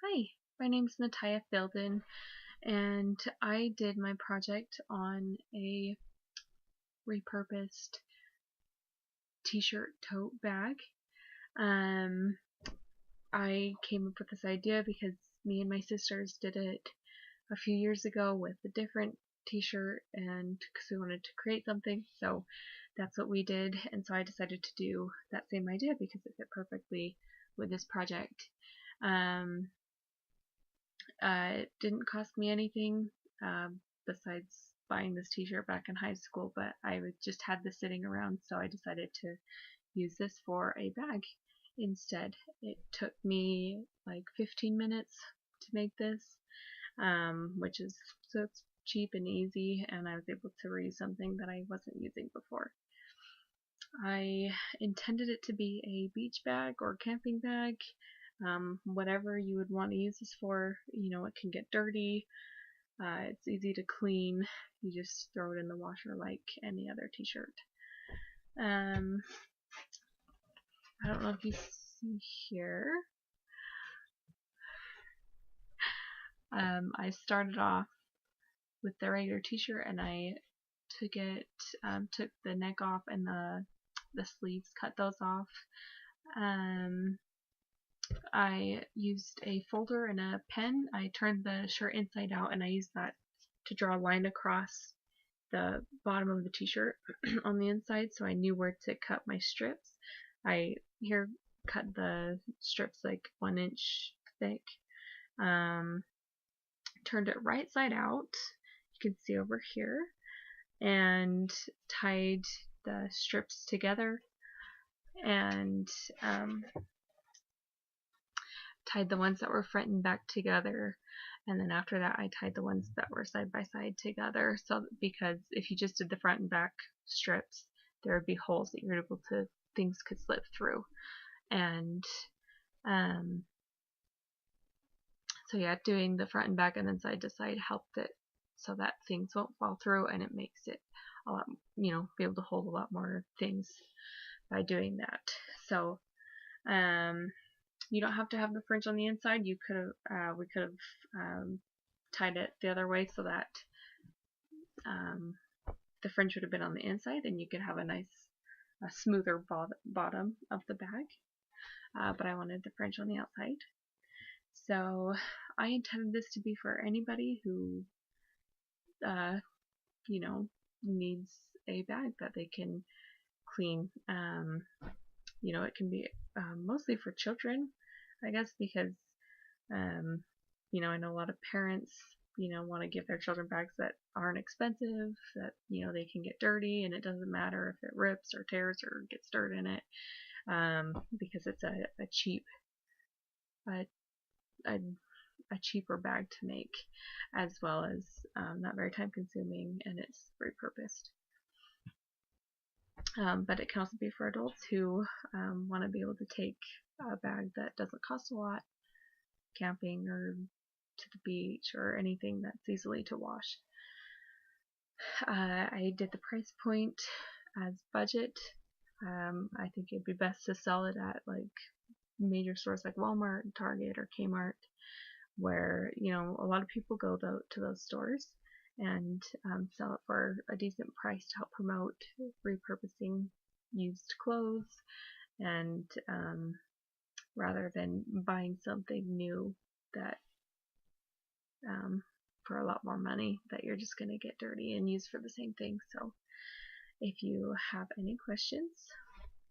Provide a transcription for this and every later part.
Hi, my name's Nataya Filden, and I did my project on a repurposed t-shirt tote bag. Um, I came up with this idea because me and my sisters did it a few years ago with a different t-shirt, and because we wanted to create something, so that's what we did. And so I decided to do that same idea because it fit perfectly with this project. It didn't cost me anything besides buying this t-shirt back in high school, but I just had this sitting around, so I decided to use this for a bag instead. It took me like 15 minutes to make this, so it's cheap and easy, and I was able to reuse something that I wasn't using before. I intended it to be a beach bag or camping bag, whatever you would want to use this for. It can get dirty. It's easy to clean. You just throw it in the washer like any other t-shirt. I don't know if you see here. I started off with the regular t-shirt, and I took the neck off and the sleeves, cut those off. I used a folder and a pen. I turned the shirt inside out, and I used that to draw a line across the bottom of the t-shirt on the inside, so I knew where to cut my strips. I here cut the strips like 1 inch thick. Turned it right side out, you can see over here, and tied the strips together, and tied the ones that were front and back together, and then after that I tied the ones that were side by side together, so because if you just did the front and back strips, there would be holes that you're able to, things could slip through. And so yeah, doing the front and back and then side to side helped it so that things won't fall through, and it makes it a lot, be able to hold a lot more things by doing that. So you don't have to have the fringe on the inside. We could have tied it the other way so that the fringe would have been on the inside, and you could have a smoother bottom of the bag. But I wanted the fringe on the outside. So I intended this to be for anybody who, needs a bag that they can clean. It can be mostly for children, I guess, because, I know a lot of parents, want to give their children bags that aren't expensive, that, they can get dirty, and it doesn't matter if it rips or tears or gets dirt in it, because it's a cheaper bag to make, as well as not very time consuming, and it's repurposed. But it can also be for adults who want to be able to take a bag that doesn't cost a lot, camping or to the beach or anything that's easily to wash. I did the price point as budget. I think it'd be best to sell it at like major stores like Walmart, Target, or Kmart, where a lot of people go to those stores and sell it for a decent price to help promote repurposing used clothes, and rather than buying something new that for a lot more money that you're just going to get dirty and use for the same thing. So if you have any questions,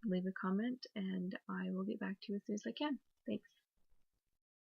leave a comment and I will get back to you as soon as I can. Thanks.